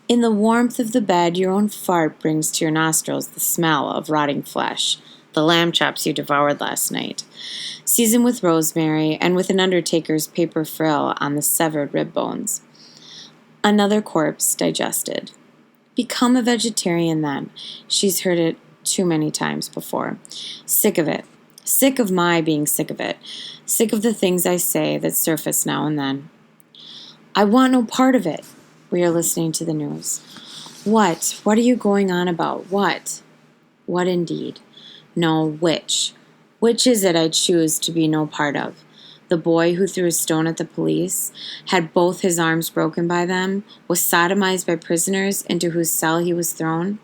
In the warmth of the bed, your own fart brings to your nostrils the smell of rotting flesh, the lamb chops you devoured last night, seasoned with rosemary and with an undertaker's paper frill on the severed rib bones. Another corpse digested. Become a vegetarian then. She's heard it too many times before. Sick of it. Sick of my being sick of it. Sick of the things I say that surface now and then. I want no part of it. We are listening to the news. What? What are you going on about? What? What indeed? No, which? Which is it I choose to be no part of? The boy who threw a stone at the police, had both his arms broken by them, was sodomized by prisoners into whose cell he was thrown?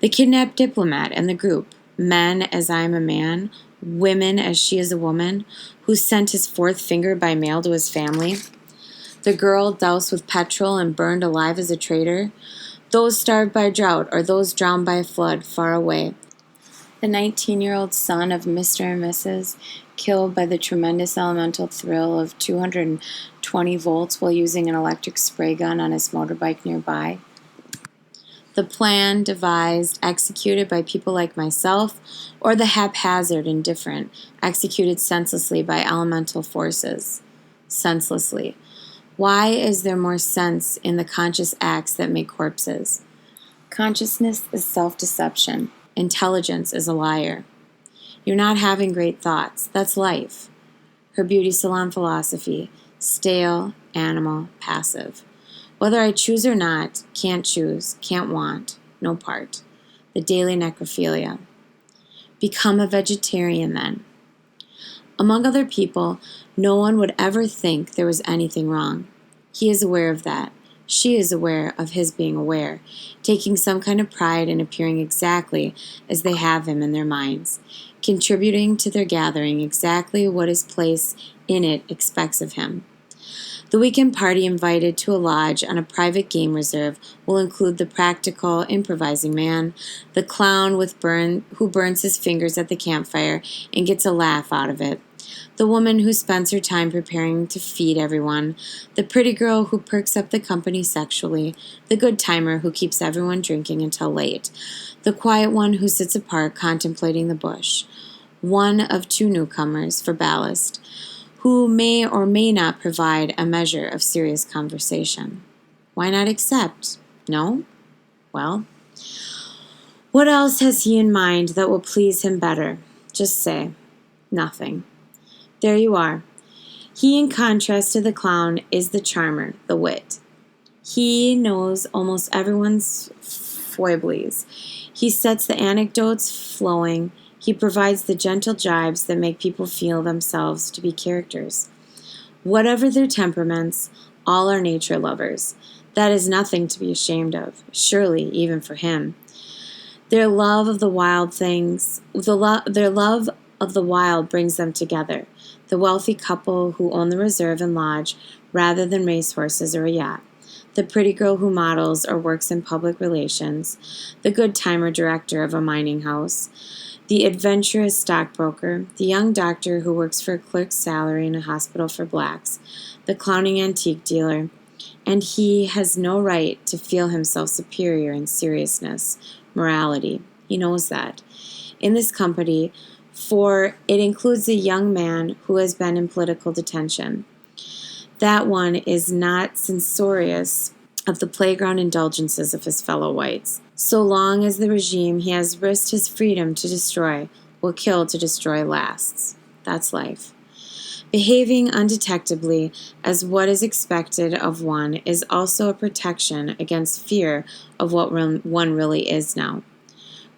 The kidnapped diplomat and the group, men as I am a man, women as she is a woman, who sent his fourth finger by mail to his family? The girl doused with petrol and burned alive as a traitor? Those starved by drought or those drowned by a flood far away? The 19-year-old son of Mr. and Mrs., killed by the tremendous elemental thrill of 220 volts while using an electric spray gun on his motorbike nearby? The plan devised, executed by people like myself, or the haphazard, indifferent, executed senselessly by elemental forces? Senselessly. Why is there more sense in the conscious acts that make corpses? Consciousness is self-deception. Intelligence is a liar. You're not having great thoughts. That's life. Her beauty salon philosophy. Stale, animal, passive. Whether I choose or not, can't choose, can't want, no part. The daily necrophilia. Become a vegetarian then. Among other people, no one would ever think there was anything wrong. He is aware of that. She is aware of his being aware, taking some kind of pride in appearing exactly as they have him in their minds, contributing to their gathering exactly what his place in it expects of him. The weekend party invited to a lodge on a private game reserve will include the practical, improvising man, the clown who burns his fingers at the campfire and gets a laugh out of it, the woman who spends her time preparing to feed everyone, the pretty girl who perks up the company sexually, the good timer who keeps everyone drinking until late, the quiet one who sits apart contemplating the bush, one of two newcomers for ballast, who may or may not provide a measure of serious conversation. Why not accept? No? Well, what else has he in mind that will please him better? Just say, nothing. There you are. He, in contrast to the clown, is the charmer, the wit. He knows almost everyone's foibles. He sets the anecdotes flowing. He provides the gentle jibes that make people feel themselves to be characters. Whatever their temperaments, all are nature lovers. That is nothing to be ashamed of, surely, even for him. Their love of the wild their love of the wild brings them together. The wealthy couple who own the reserve and lodge rather than racehorses or a yacht. The pretty girl who models or works in public relations. The good timer director of a mining house. The adventurous stockbroker. The young doctor who works for a clerk's salary in a hospital for blacks. The clowning antique dealer. And he has no right to feel himself superior in seriousness, morality. He knows that. In this company, for it includes a young man who has been in political detention. That one is not censorious of the playground indulgences of his fellow whites. So long as the regime he has risked his freedom to destroy will kill to destroy lasts. That's life. Behaving undetectably as what is expected of one is also a protection against fear of what one really is now.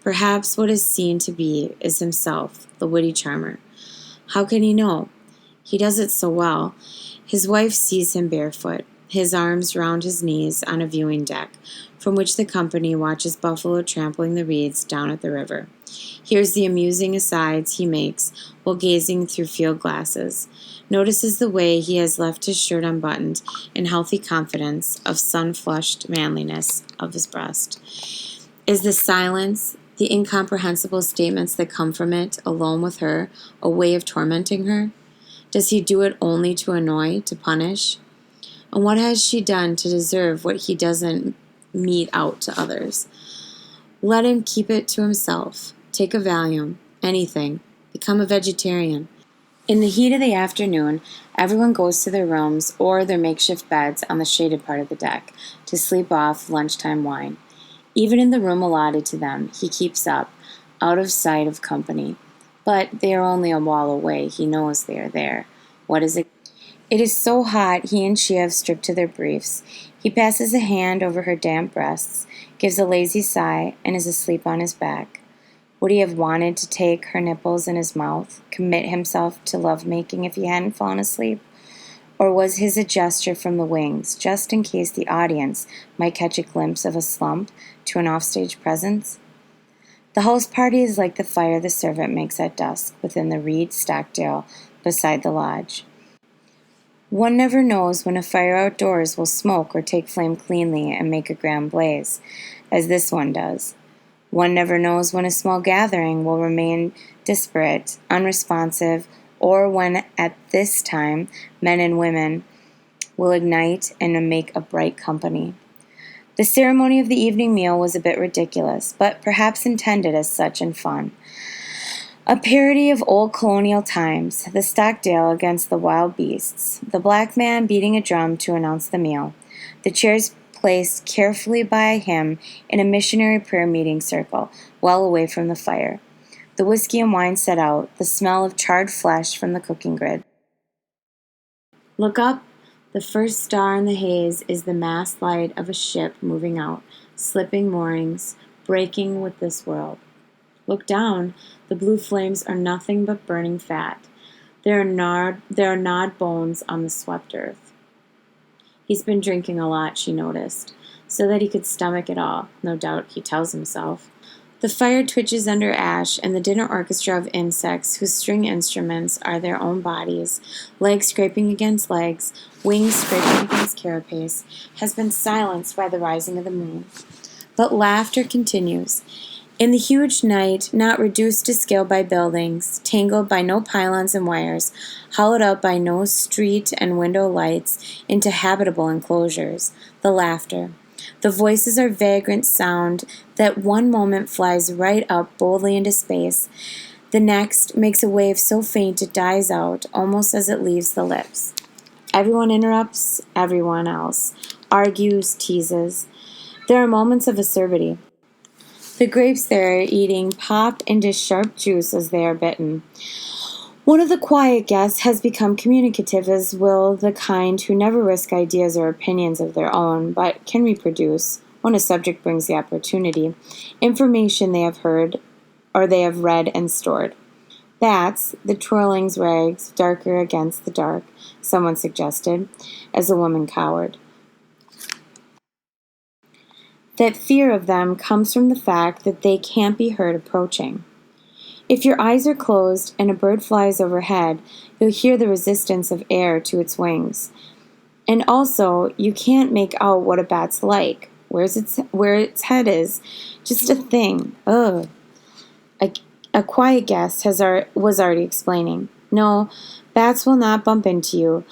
Perhaps what is seen to be is himself, the witty charmer. How can he know? He does it so well. His wife sees him barefoot, his arms round his knees on a viewing deck, from which the company watches buffalo trampling the reeds down at the river. Hears the amusing asides he makes while gazing through field glasses. Notices the way he has left his shirt unbuttoned in healthy confidence of sun-flushed manliness of his breast. Is the silence, the incomprehensible statements that come from it, alone with her, a way of tormenting her? Does he do it only to annoy, to punish? And what has she done to deserve what he doesn't meat out to others. Let him keep it to himself. Take a Valium, anything. Become a vegetarian. In the heat of the afternoon, everyone goes to their rooms or their makeshift beds on the shaded part of the deck to sleep off lunchtime wine. Even in the room allotted to them, he keeps up, out of sight of company. But they are only a wall away. He knows they are there. What is it? It is so hot he and she have stripped to their briefs. He passes a hand over her damp breasts, gives a lazy sigh, and is asleep on his back. Would he have wanted to take her nipples in his mouth, commit himself to lovemaking if he hadn't fallen asleep? Or was his a gesture from the wings, just in case the audience might catch a glimpse of a slump to an offstage presence? The house party is like the fire the servant makes at dusk within the reed stockdale beside the lodge. One never knows when a fire outdoors will smoke or take flame cleanly and make a grand blaze, as this one does. One never knows when a small gathering will remain disparate, unresponsive, or when at this time men and women will ignite and make a bright company. The ceremony of the evening meal was a bit ridiculous, but perhaps intended as such and fun. A parody of old colonial times, the Stockdale against the wild beasts, the black man beating a drum to announce the meal, the chairs placed carefully by him in a missionary prayer meeting circle, well away from the fire, the whiskey and wine set out, the smell of charred flesh from the cooking grid. Look up. The first star in the haze is the mast light of a ship moving out, slipping moorings, breaking with this world. Look down. The blue flames are nothing but burning fat. There are gnawed bones on the swept earth. He's been drinking a lot, she noticed, so that he could stomach it all, no doubt he tells himself. The fire twitches under ash, and the dinner orchestra of insects whose string instruments are their own bodies, legs scraping against legs, wings scraping against carapace, has been silenced by the rising of the moon. But laughter continues. In the huge night, not reduced to scale by buildings, tangled by no pylons and wires, hollowed out by no street and window lights into habitable enclosures, the laughter. The voices are vagrant sound that one moment flies right up boldly into space, the next makes a wave so faint it dies out almost as it leaves the lips. Everyone interrupts everyone else, argues, teases. There are moments of acerbity. The grapes they are eating pop into sharp juice as they are bitten. One of the quiet guests has become communicative, as will the kind who never risk ideas or opinions of their own, but can reproduce, when a subject brings the opportunity, information they have heard or they have read and stored. Bats, the twirling's rags darker against the dark, someone suggested, as the woman cowered. That fear of them comes from the fact that they can't be heard approaching. If your eyes are closed and a bird flies overhead, you'll hear the resistance of air to its wings. And also, you can't make out what a bat's like. Where its head is. Just a thing. Ugh. A quiet guest was already explaining. No, bats will not bump into you,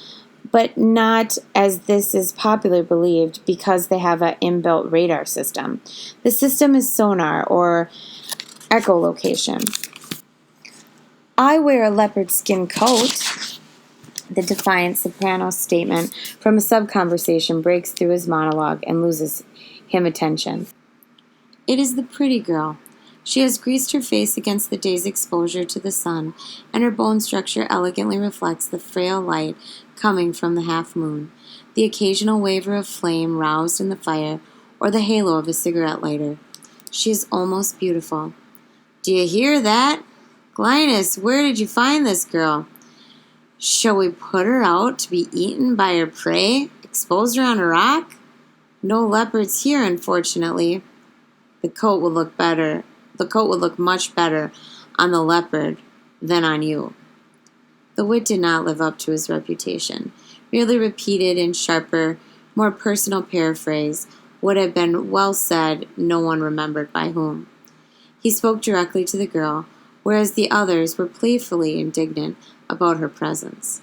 but not, as this is popularly believed, because they have an inbuilt radar system. The system is sonar or echolocation. I wear a leopard skin coat. The defiant soprano statement from a sub-conversation breaks through his monologue and loses him attention. It is the pretty girl. She has greased her face against the day's exposure to the sun, and her bone structure elegantly reflects the frail light coming from the half-moon, the occasional waver of flame roused in the fire, or the halo of a cigarette lighter. She is almost beautiful. Do you hear that? Glynis, where did you find this girl? Shall we put her out to be eaten by her prey? Expose her on a rock? No leopards here, unfortunately. The coat would look much better on the leopard than on you. The wit did not live up to his reputation. Merely repeated in sharper, more personal paraphrase what had been well said, no one remembered by whom. He spoke directly to the girl, whereas the others were playfully indignant about her presence.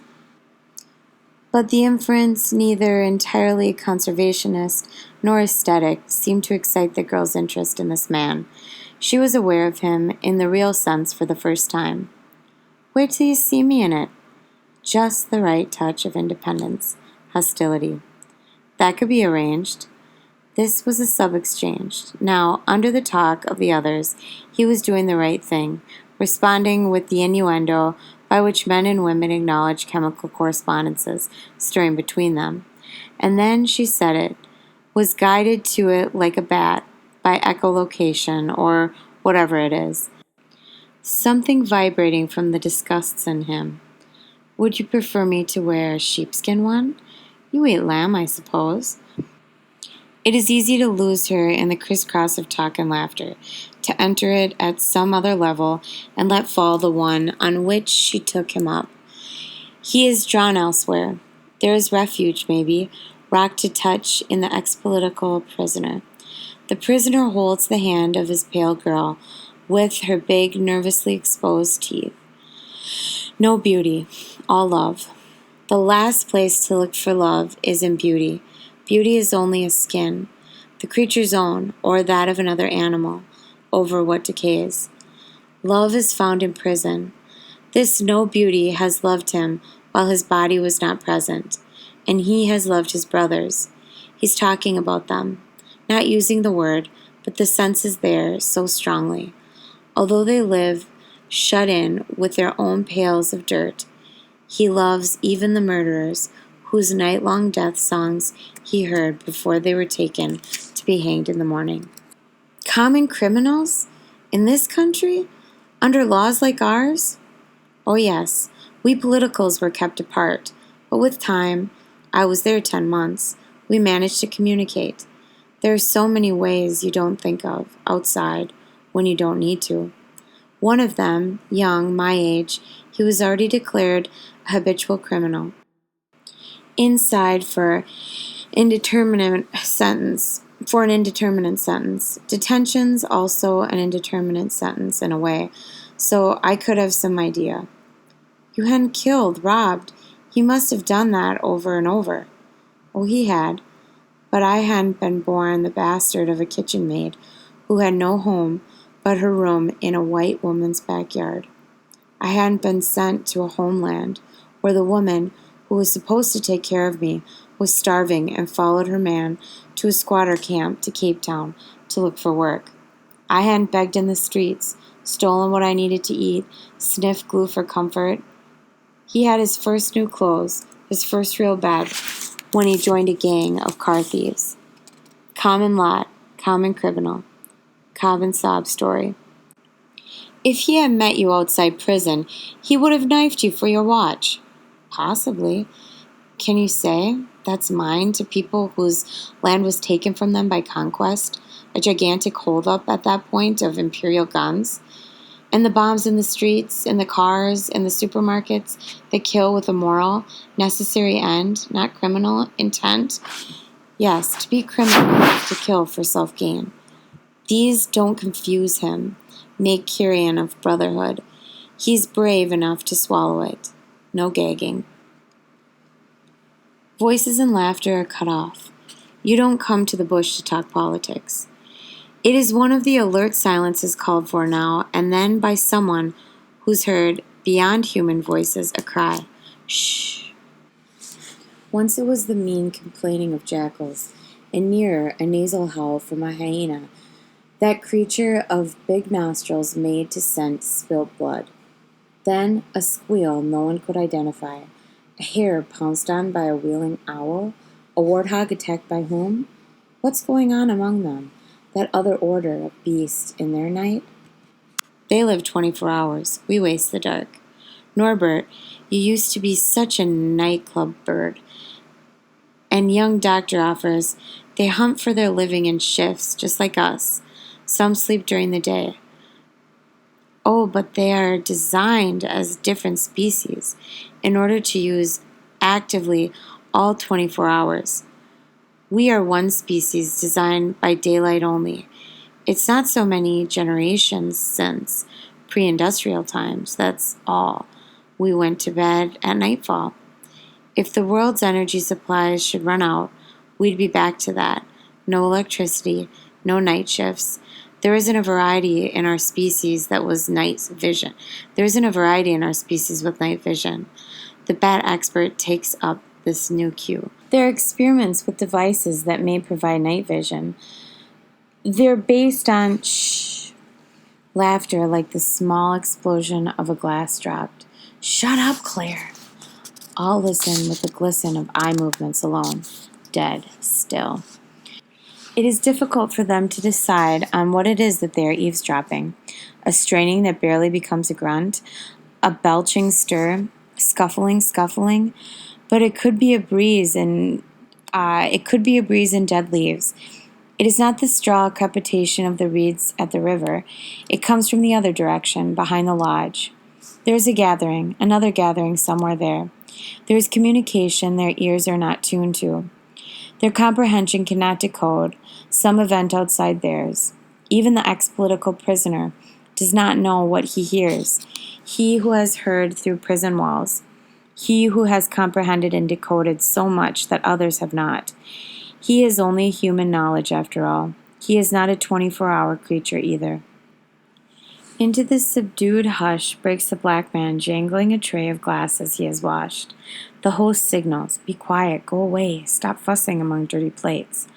But the inference, neither entirely conservationist nor aesthetic, seemed to excite the girl's interest in this man. She was aware of him in the real sense for the first time. Wait till you see me in it. Just the right touch of independence, hostility. That could be arranged. This was a sub-exchange. Now, under the talk of the others, he was doing the right thing, responding with the innuendo by which men and women acknowledge chemical correspondences stirring between them. And then she said it, was guided to it like a bat, by echolocation, or whatever it is. Something vibrating from the disgusts in him. Would you prefer me to wear a sheepskin one? You eat lamb, I suppose. It is easy to lose her in the crisscross of talk and laughter, to enter it at some other level and let fall the one on which she took him up. He is drawn elsewhere. There is refuge, maybe, rock to touch in the ex-political prisoner. The prisoner holds the hand of his pale girl, with her big, nervously exposed teeth. No beauty, all love. The last place to look for love is in beauty. Beauty is only a skin, the creature's own, or that of another animal, over what decays. Love is found in prison. This no beauty has loved him while his body was not present, and he has loved his brothers. He's talking about them, not using the word, but the sense is there so strongly. Although they live shut in with their own pails of dirt, he loves even the murderers, whose night-long death songs he heard before they were taken to be hanged in the morning. Common criminals? In this country? Under laws like ours? Oh yes, we politicals were kept apart, but with time, I was there 10 months, we managed to communicate. There are so many ways you don't think of, outside, when you don't need to. One of them, young, my age, he was already declared a habitual criminal. Inside for an indeterminate sentence. Detention's also an indeterminate sentence in a way, so I could have some idea. You hadn't killed, robbed. He must have done that over and over. Oh, he had. But I hadn't been born the bastard of a kitchen maid who had no home but her room in a white woman's backyard. I hadn't been sent to a homeland where the woman who was supposed to take care of me was starving and followed her man to a squatter camp to Cape Town to look for work. I hadn't begged in the streets, stolen what I needed to eat, sniffed glue for comfort. He had his first new clothes, his first real bed, when he joined a gang of car thieves. Common lot, common criminal, common sob story. If he had met you outside prison, he would have knifed you for your watch. Possibly. Can you say that's mine to people whose land was taken from them by conquest? A gigantic holdup at that point of imperial guns? And the bombs in the streets, in the cars, in the supermarkets that kill with a moral, necessary end, not criminal intent? Yes, to be criminal, to kill for self-gain. These don't confuse him, make carrion of brotherhood. He's brave enough to swallow it. No gagging. Voices and laughter are cut off. You don't come to the bush to talk politics. It is one of the alert silences called for now, and then by someone who's heard, beyond human voices, a cry. Shh. Once it was the mean complaining of jackals, and nearer a nasal howl from a hyena, that creature of big nostrils made to scent spilt blood. Then a squeal no one could identify. A hare pounced on by a wheeling owl? A warthog attacked by whom? What's going on among them? That other order of beasts in their night? They live 24 hours. We waste the dark. Norbert, you used to be such a nightclub bird. And young doctor offers, they hunt for their living in shifts, just like us. Some sleep during the day. Oh, but they are designed as different species in order to use actively all 24 hours. We are one species designed by daylight only. It's not so many generations since pre-industrial times, that's all. We went to bed at nightfall. If the world's energy supplies should run out, we'd be back to that. No electricity, no night shifts. There isn't a variety in our species that was night vision. There isn't a variety in our species with night vision. The bat expert takes up this new cue. There are experiments with devices that may provide night vision. They're based on laughter like the small explosion of a glass dropped. Shut up, Claire. All listen with the glisten of eye movements alone. Dead still. It is difficult for them to decide on what it is that they are eavesdropping. A straining that barely becomes a grunt, a belching stir, scuffling, but it could be a breeze in dead leaves. It is not the straw crepitation of the reeds at the river. It comes from the other direction, behind the lodge. There is a gathering, another gathering somewhere there. There is communication their ears are not tuned to. Their comprehension cannot decode some event outside theirs. Even the ex-political prisoner does not know what he hears. He who has heard through prison walls. He who has comprehended and decoded so much that others have not. He is only human knowledge after all. He is not a 24-hour creature either. Into this subdued hush breaks the black man, jangling a tray of glasses he has washed. The host signals, "Be quiet, go away, stop fussing among dirty plates."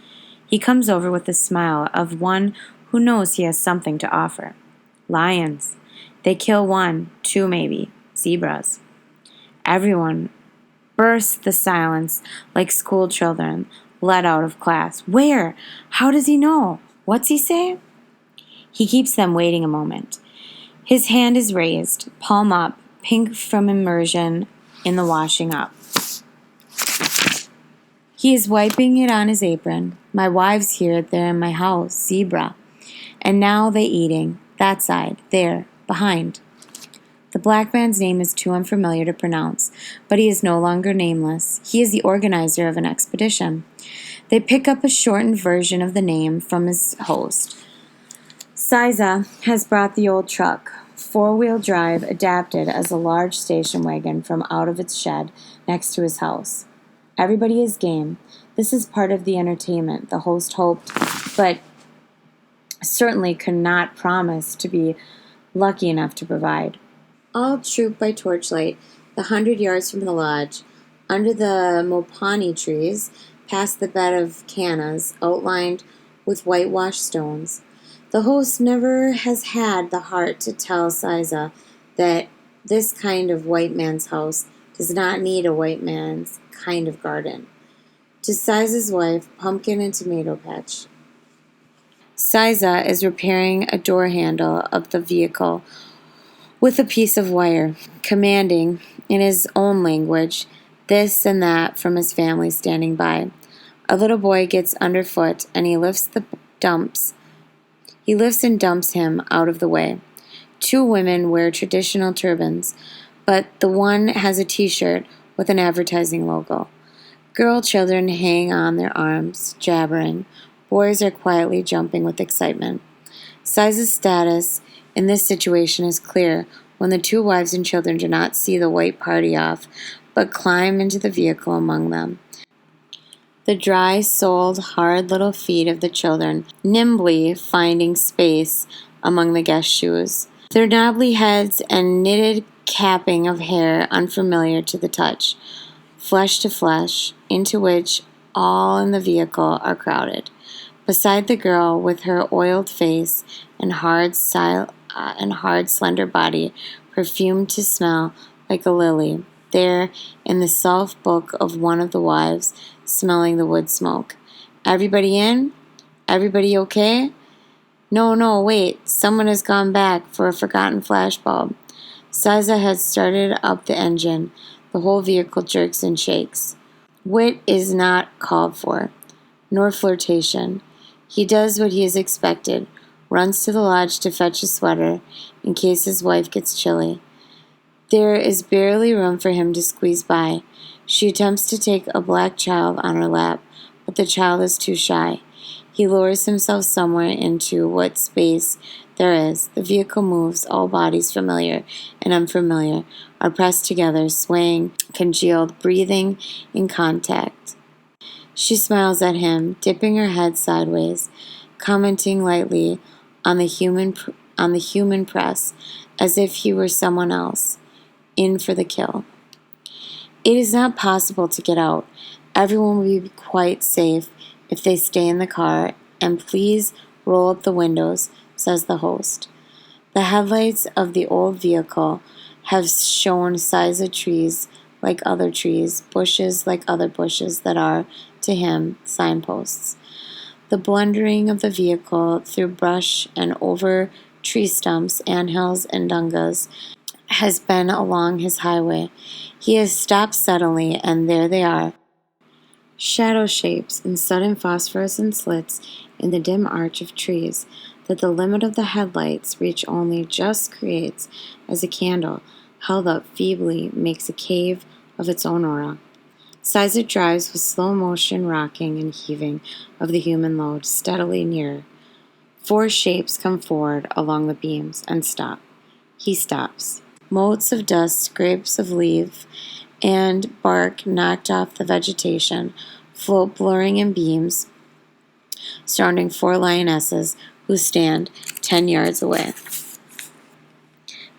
He comes over with the smile of one who knows he has something to offer. Lions. They kill one, two maybe. Zebras. Everyone bursts the silence like school children let out of class. Where? How does he know? What's he say? He keeps them waiting a moment. His hand is raised, palm up, pink from immersion in the washing up. He is wiping it on his apron. My wives here, they're in my house, zebra. And now they eating, that side, there, behind. The black man's name is too unfamiliar to pronounce, but he is no longer nameless. He is the organizer of an expedition. They pick up a shortened version of the name from his host. Siza has brought the old truck, four-wheel drive, adapted as a large station wagon from out of its shed next to his house. Everybody is game. This is part of the entertainment, the host hoped, but certainly could not promise to be lucky enough to provide. All troop by torchlight, 100 yards from the lodge, under the mopani trees, past the bed of cannas, outlined with whitewashed stones. The host never has had the heart to tell Siza that this kind of white man's house does not need a white man's kind of garden. To Siza's wife, pumpkin and tomato patch. Siza is repairing a door handle of the vehicle with a piece of wire, commanding, in his own language, this and that from his family standing by. A little boy gets underfoot and he lifts and dumps him out of the way. Two women wear traditional turbans, but the one has a t-shirt with an advertising logo. Girl children hang on their arms, jabbering. Boys are quietly jumping with excitement. Siza's status in this situation is clear when the two wives and children do not see the white party off, but climb into the vehicle among them. The dry-soled, hard little feet of the children nimbly finding space among the guest shoes. Their knobbly heads and knitted capping of hair unfamiliar to the touch. Flesh to flesh, into which all in the vehicle are crowded. Beside the girl, with her oiled face and hard, slender body, perfumed to smell like a lily, there, in the soft book of one of the wives, smelling the wood smoke. Everybody in? Everybody okay? No, wait. Someone has gone back for a forgotten flashbulb. Siza has started up the engine. The whole vehicle jerks and shakes. Wit is not called for, nor flirtation. He does what he is expected, runs to the lodge to fetch a sweater in case his wife gets chilly. There is barely room for him to squeeze by. She attempts to take a black child on her lap, but the child is too shy. He lowers himself somewhere into what space there is. The vehicle moves. All bodies, familiar and unfamiliar, are pressed together, swaying, congealed, breathing in contact. She smiles at him, dipping her head sideways, commenting lightly on the human press, as if he were someone else, in for the kill. It is not possible to get out. Everyone will be quite safe if they stay in the car, and please roll up the windows, says the host. The headlights of the old vehicle have shown size of trees like other trees, bushes like other bushes that are, to him, signposts. The blundering of the vehicle through brush and over tree stumps, anthills, and dungas has been along his highway. He has stopped suddenly, and there they are, shadow shapes in sudden phosphorescent slits in the dim arch of trees that the limit of the headlights reach only just creates as a candle, held up feebly, makes a cave of its own aura. Sizer drives with slow motion rocking and heaving of the human load steadily nearer. Four shapes come forward along the beams and stop. He stops. Motes of dust, scrapes of leaf, and bark knocked off the vegetation float blurring in beams surrounding four lionesses who stand 10 yards away.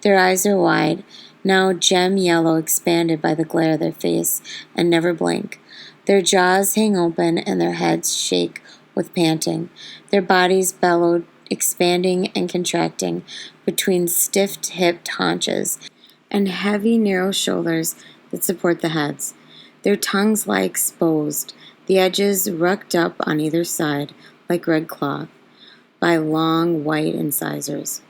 Their eyes are wide, now gem yellow, expanded by the glare of their face, and never blink. Their jaws hang open and their heads shake with panting. Their bodies bellowed, expanding and contracting between stiff-hipped haunches and heavy, narrow shoulders that support the heads. Their tongues lie exposed, the edges rucked up on either side, like red cloth, by long white incisors.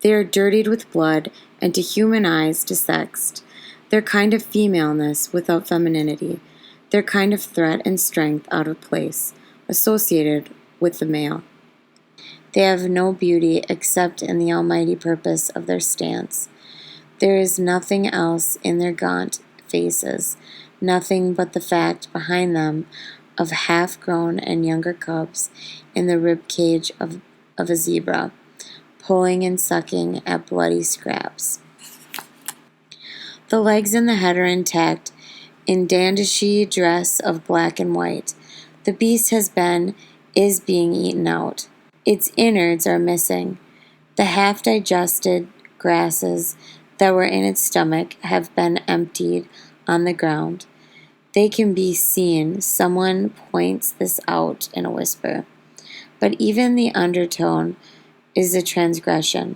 They are dirtied with blood, and to human eyes desexed. Their kind of femaleness without femininity, their kind of threat and strength out of place, associated with the male. They have no beauty except in the almighty purpose of their stance. There is nothing else in their gaunt faces, nothing but the fact behind them of half-grown and younger cubs in the rib cage of a zebra, pulling and sucking at bloody scraps. The legs and the head are intact, in dandishy dress of black and white. The beast is being eaten out. Its innards are missing. The half-digested grasses that were in its stomach have been emptied on the ground. They can be seen. Someone points this out in a whisper. But even the undertone is a transgression.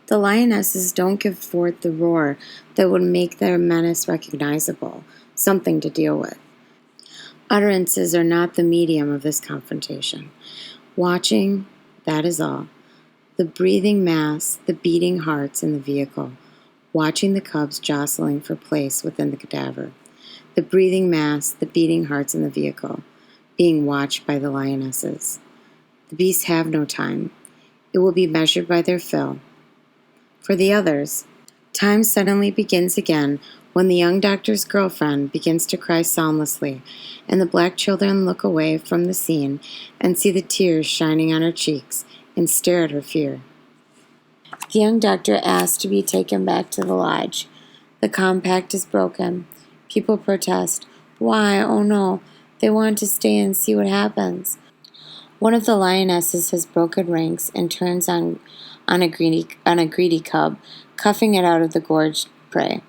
The lionesses don't give forth the roar that would make their menace recognizable, something to deal with. Utterances are not the medium of this confrontation. Watching, that is all. The breathing mass, the beating hearts in the vehicle, watching the cubs jostling for place within the cadaver. The breathing mass, the beating hearts in the vehicle, being watched by the lionesses. The beasts have no time. It will be measured by their fill. For the others, time suddenly begins again when the young doctor's girlfriend begins to cry soundlessly, and the black children look away from the scene and see the tears shining on her cheeks and stare at her fear. The young doctor asks to be taken back to the lodge. The compact is broken. People protest. Why? Oh no, they want to stay and see what happens. One of the lionesses has broken ranks and turns on a greedy cub, cuffing it out of the gorged prey.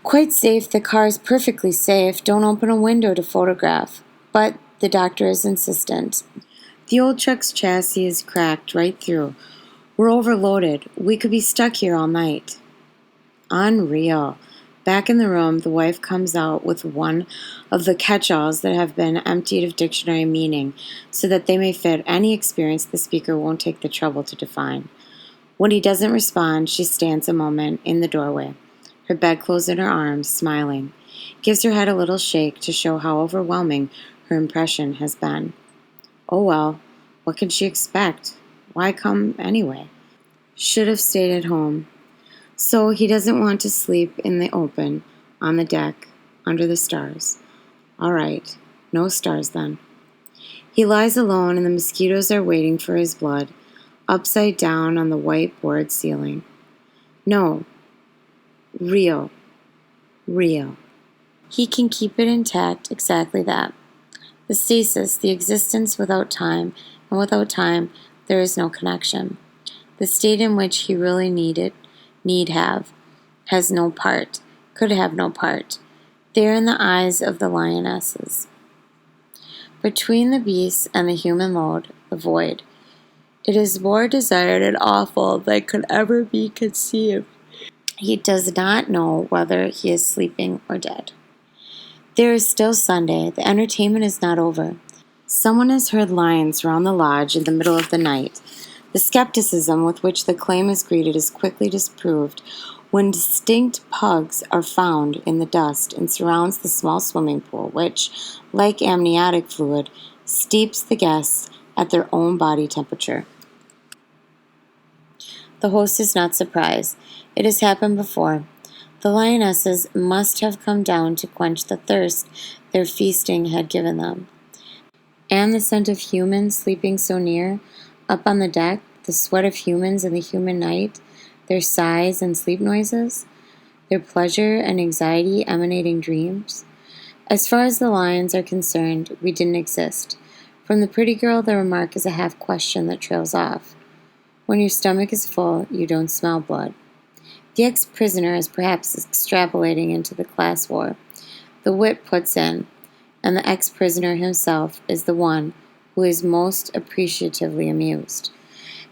Quite safe, the car is perfectly safe. Don't open a window to photograph. But the doctor is insistent. The old truck's chassis is cracked right through. We're overloaded. We could be stuck here all night. Unreal. Back in the room, the wife comes out with one of the catch-alls that have been emptied of dictionary meaning so that they may fit any experience the speaker won't take the trouble to define. When he doesn't respond, she stands a moment in the doorway, her bedclothes in her arms, smiling, gives her head a little shake to show how overwhelming her impression has been. Oh well, what can she expect? Why come anyway? Should have stayed at home. So he doesn't want to sleep in the open, on the deck, under the stars. All right, no stars then. He lies alone, and the mosquitoes are waiting for his blood, upside down on the white board ceiling. No, real, real. He can keep it intact, exactly that. The stasis, the existence without time, and without time, there is no connection. The state in which he really need have, has no part, could have no part. There in the eyes of the lionesses. Between the beast and the human load, the void, it is more desired and awful than could ever be conceived. He does not know whether he is sleeping or dead. There is still Sunday. The entertainment is not over. Someone has heard lions round the lodge in the middle of the night. The skepticism with which the claim is greeted is quickly disproved when distinct pugs are found in the dust and surrounds the small swimming pool, which, like amniotic fluid, steeps the guests at their own body temperature. The host is not surprised. It has happened before. The lionesses must have come down to quench the thirst their feasting had given them. And the scent of humans sleeping so near, up on the deck, the sweat of humans in the human night, their sighs and sleep noises, their pleasure and anxiety emanating dreams. As far as the lions are concerned, we didn't exist. From the pretty girl, the remark is a half question that trails off. When your stomach is full, you don't smell blood. The ex-prisoner is perhaps extrapolating into the class war. The wit puts in, and the ex-prisoner himself is the one who is most appreciatively amused.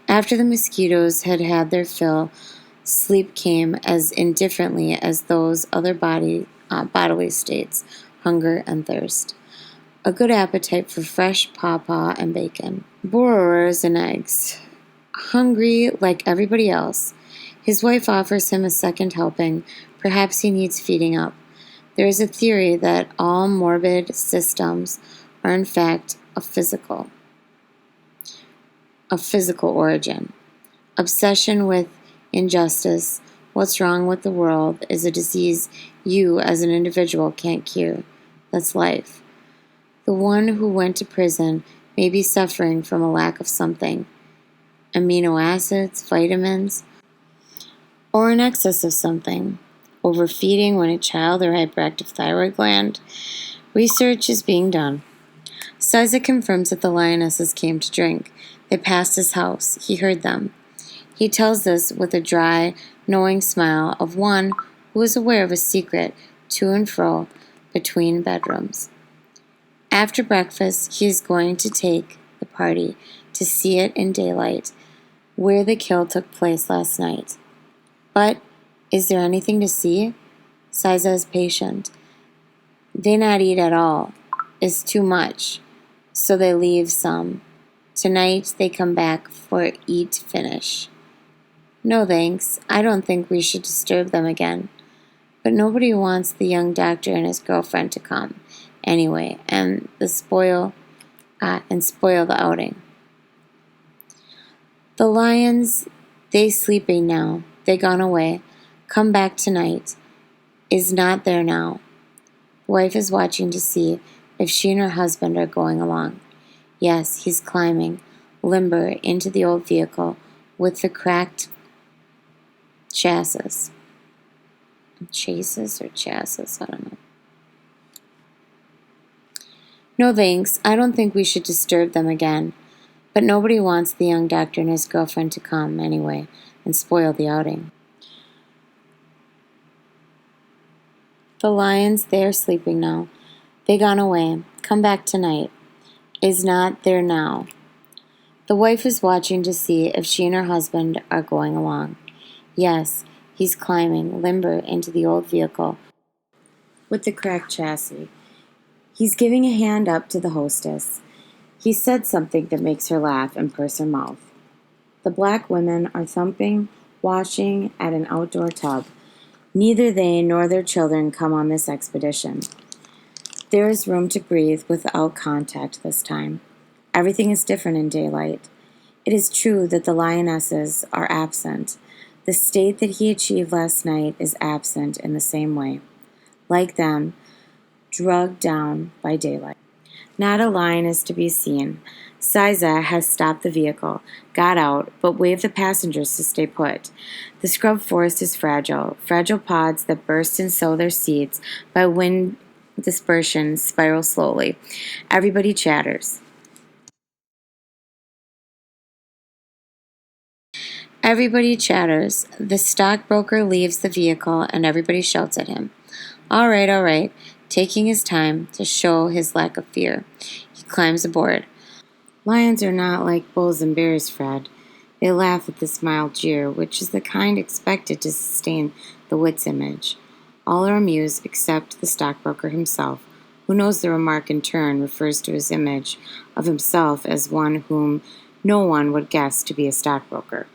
After the mosquitoes had had their fill, sleep came as indifferently as those other bodily states, hunger and thirst. A good appetite for fresh pawpaw and bacon, borers and eggs. Hungry like everybody else, his wife offers him a second helping. Perhaps he needs feeding up. There is a theory that all morbid systems are in fact of physical origin. Obsession with injustice, what's wrong with the world, is a disease you as an individual can't cure. That's life. The one who went to prison may be suffering from a lack of something. Amino acids, vitamins, or an excess of something. Overfeeding when a child or hyperactive thyroid gland. Research is being done. Siza confirms that the lionesses came to drink. They passed his house. He heard them. He tells this with a dry, knowing smile of one who is aware of a secret to and fro between bedrooms. After breakfast, he is going to take the party to see it in daylight, where the kill took place last night. But is there anything to see? Siza is patient. They not eat at all. It's too much. So they leave some. Tonight they come back for eat finish. No thanks. I don't think we should disturb them again. But nobody wants the young doctor and his girlfriend to come anyway, and spoil the outing. The lions, they sleeping now. They gone away. Come back tonight. Is not there now. Wife is watching to see if she and her husband are going along. Yes, he's climbing, limber, into the old vehicle with the cracked chassis. Chassis or chassis? I don't know. No thanks. I don't think we should disturb them again. But nobody wants the young doctor and his girlfriend to come anyway and spoil the outing. The lions, they are sleeping now. They gone away. Come back tonight. Is not there now. The wife is watching to see if she and her husband are going along. Yes, he's climbing, limber, into the old vehicle with the cracked chassis. He's giving a hand up to the hostess. He said something that makes her laugh and purse her mouth. The black women are thumping, washing at an outdoor tub. Neither they nor their children come on this expedition. There is room to breathe without contact this time. Everything is different in daylight. It is true that the lionesses are absent. The state that he achieved last night is absent in the same way. Like them, drugged down by daylight. Not a line is to be seen. Siza has stopped the vehicle, got out, but waved the passengers to stay put. The scrub forest is fragile. Fragile pods that burst and sow their seeds by wind dispersion spiral slowly. Everybody chatters. Everybody chatters. The stockbroker leaves the vehicle and everybody shouts at him. All right, taking his time to show his lack of fear. He climbs aboard. Lions are not like bulls and bears, Fred. They laugh at this mild jeer, which is the kind expected to sustain the wit's image. All are amused except the stockbroker himself, who knows the remark in turn refers to his image of himself as one whom no one would guess to be a stockbroker.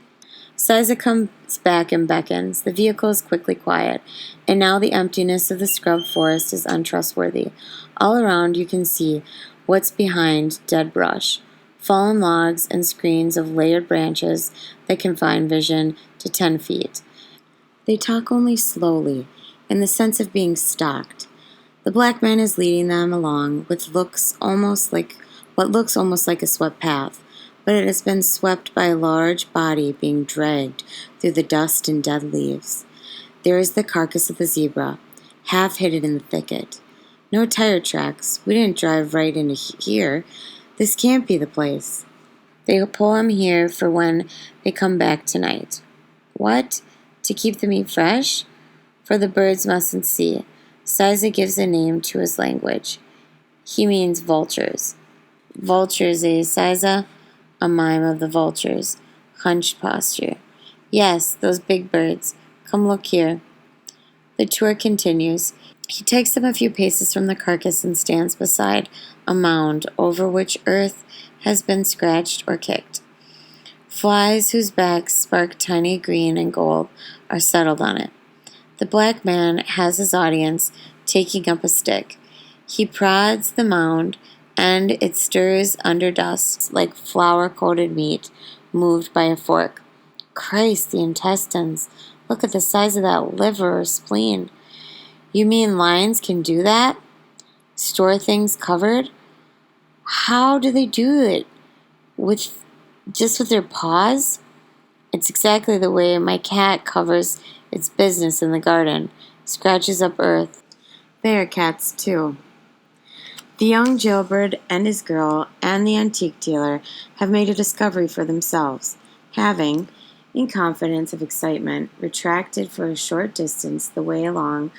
Siza comes back and beckons. The vehicle is quickly quiet, and now the emptiness of the scrub forest is untrustworthy. All around you can see what's behind dead brush, fallen logs and screens of layered branches that confine vision to 10 feet. They talk only slowly, in the sense of being stalked. The black man is leading them along with what looks almost like a swept path, but it has been swept by a large body being dragged through the dust and dead leaves. There is the carcass of the zebra, half hidden in the thicket. No tire tracks. We didn't drive right into here. This can't be the place. They pull him here for when they come back tonight. What? To keep the meat fresh? For the birds mustn't see. Siza gives a name to his language. He means vultures. Vultures, eh, Siza? A mime of the vultures. Hunched posture. Yes, those big birds. Come look here. The tour continues. He takes them a few paces from the carcass and stands beside a mound over which earth has been scratched or kicked. Flies whose backs spark tiny green and gold are settled on it. The black man has his audience taking up a stick. He prods the mound, and it stirs under dust like flour-coated meat moved by a fork. Christ, the intestines! Look at the size of that liver or spleen. You mean lions can do that? Store things covered? How do they do it? Just with their paws? It's exactly the way my cat covers its business in the garden. Scratches up earth. They are cats, too. The young jailbird and his girl and the antique dealer have made a discovery for themselves, having, in confidence of excitement, retracted for a short distance the way along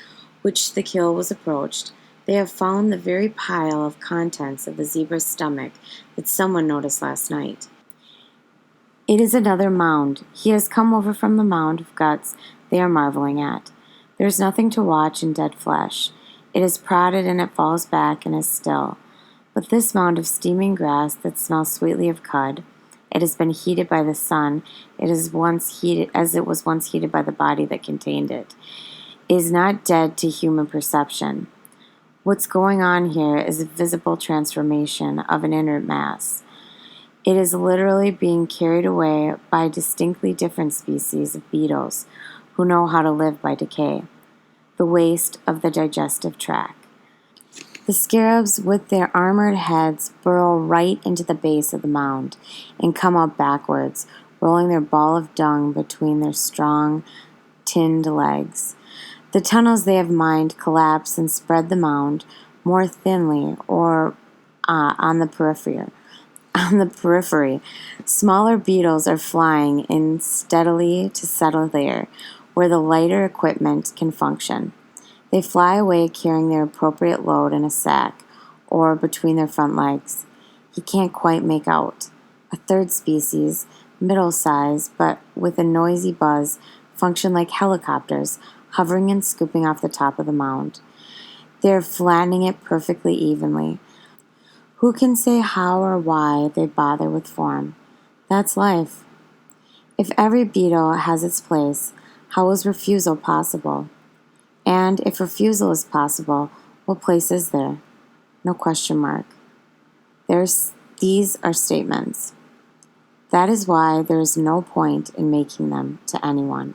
which the kill was approached. They have found the very pile of contents of the zebra's stomach that someone noticed last night. It is another mound. He has come over from the mound of guts they are marveling at. There is nothing to watch in dead flesh. It is prodded and it falls back and is still. But this mound of steaming grass that smells sweetly of cud, it has been heated by the sun, it is once heated as it was once heated by the body that contained it, is not dead to human perception. What's going on here is a visible transformation of an inert mass. It is literally being carried away by distinctly different species of beetles who know how to live by decay, the waste of the digestive tract. The scarabs with their armored heads burrow right into the base of the mound and come up backwards, rolling their ball of dung between their strong, tinned legs. The tunnels they have mined collapse and spread the mound more thinly or on the periphery. On the periphery, smaller beetles are flying in steadily to settle there, where the lighter equipment can function. They fly away carrying their appropriate load in a sack or between their front legs. He can't quite make out. A third species, middle size but with a noisy buzz, function like helicopters, hovering and scooping off the top of the mound. They're flattening it perfectly evenly. Who can say how or why they bother with form? That's life. If every beetle has its place, how is refusal possible? And if refusal is possible, what place is there? No question mark. These are statements. That is why there is no point in making them to anyone.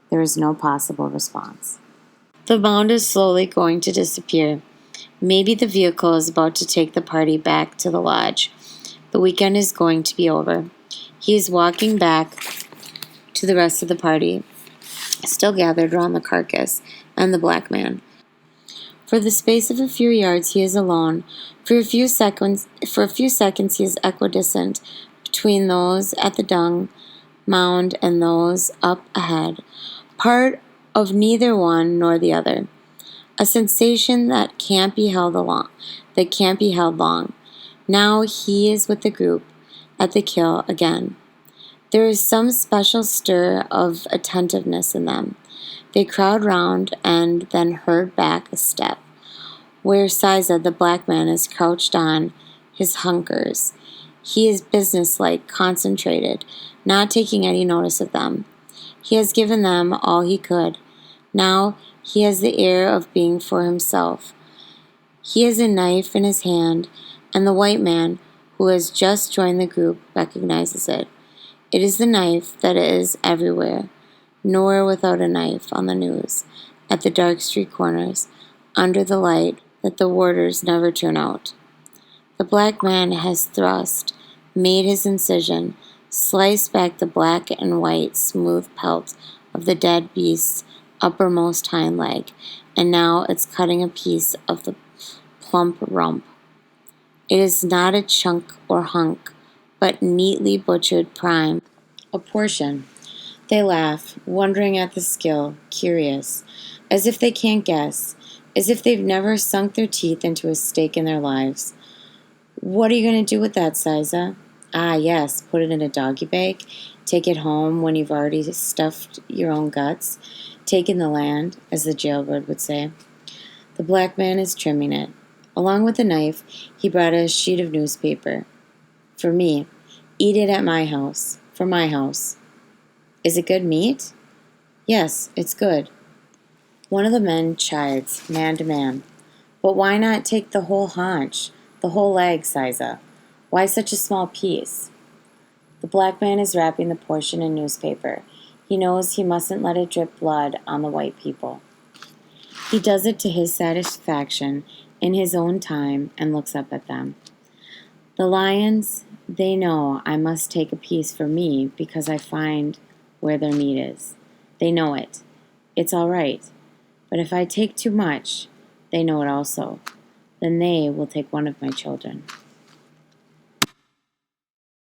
There is no possible response. The mound is slowly going to disappear. Maybe the vehicle is about to take the party back to the lodge. The weekend is going to be over. He is walking back to the rest of the party, still gathered around the carcass and the black man. For the space of a few yards he is alone. For a few seconds he is equidistant between those at the dung mound and those up ahead, part of neither one nor the other. A sensation that can't be held long. Now he is with the group at the kill again. There is some special stir of attentiveness in them. They crowd round and then herd back a step, where Siza, the black man, is crouched on his hunkers. He is businesslike, concentrated, not taking any notice of them. He has given them all he could. Now he has the air of being for himself. He has a knife in his hand, and the white man, who has just joined the group, recognizes it. It is the knife that is everywhere, nowhere without a knife on the news, at the dark street corners, under the light that the warders never turn out. The black man has thrust, made his incision, sliced back the black and white smooth pelt of the dead beast's uppermost hind leg, and now it's cutting a piece of the plump rump. It is not a chunk or hunk, but neatly butchered prime, a portion. They laugh, wondering at the skill, curious, as if they can't guess, as if they've never sunk their teeth into a steak in their lives. What are you going to do with that, Siza? Ah, yes, put it in a doggy bag. Take it home when you've already stuffed your own guts. Taken the land, as the jailbird would say. The black man is trimming it. Along with the knife, he brought a sheet of newspaper. For me. Eat it at my house. For my house. Is it good meat? Yes, it's good. One of the men chides, man to man. But why not take the whole haunch, the whole leg, Siza? Why such a small piece? The black man is wrapping the portion in newspaper. He knows he mustn't let it drip blood on the white people. He does it to his satisfaction in his own time and looks up at them. The lions, they know I must take a piece for me because I find where their meat is. They know it. It's all right. But if I take too much, they know it also. Then they will take one of my children.